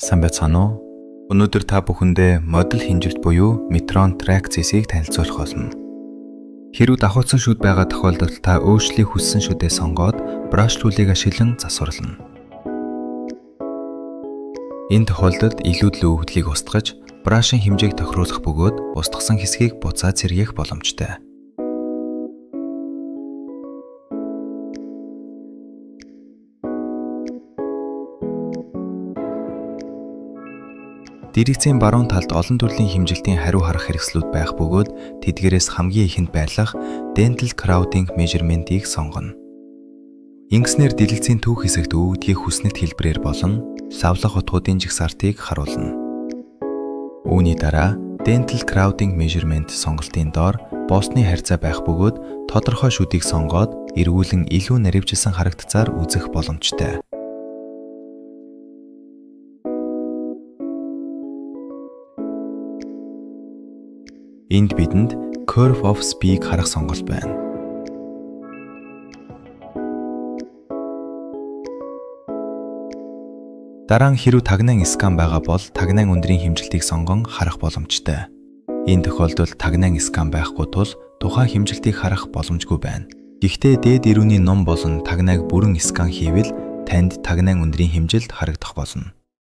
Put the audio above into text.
Сайн байцгаана уу? Өнөөдөр та бүхэндээ модуль хэмжилт буюу Metron Track зэсийг танилцуулах болно. Хэрвээ давхацсан шүд байгаа тохиолдолд та өөрчлөлийг хүссэн шүдээ сонгоод brush tool-ыг ашиглан засварлана. Энэ тохиолдолд илүүдлүү хөдлийг устгаж, brush-ын хэмжээг тохируулах бөгөөд устгасан хэсгийг буцаад сэргээх боломжтой. Дэргэцийн баруун талд олон төрлийн хэмжилтийн хариу харах хэрэгслүүд байх бөгөөд тэдгээрээс хамгийн ихэнд байлгах Dental Crowding Measurement-ийг сонгоно. Ингэснээр дэлгэцийн түүх хэсэгт өвөгдгийг хүснэт хэлбэрээр болон лавлах утгуудын жигсаалтыг харуулна. Үүний дараа Dental Crowding Measurement сонголтын доор боосны харьцаа байх бөгөөд тодорхой шүдийг сонгоод эргүүлэн илүү наривчилсан харагдцаар үзэх боломжтой. Энд бидэнд Curve of Speak харах сонголт байна. Дараа нь хэрэв тагнаан скан байгаа бол тагнаан өндрийн хэмжилтийг сонгон харах боломжтой. Энэ тохиолдолд тагнаан скан байхгүй тул тухайн хэмжилтийг харах боломжгүй байна. Гэхдээ дээд эрүүний ном болон тагнааг бүрэн скан хийвэл танд тагнаан өндрийн хэмжилт харагдах болно.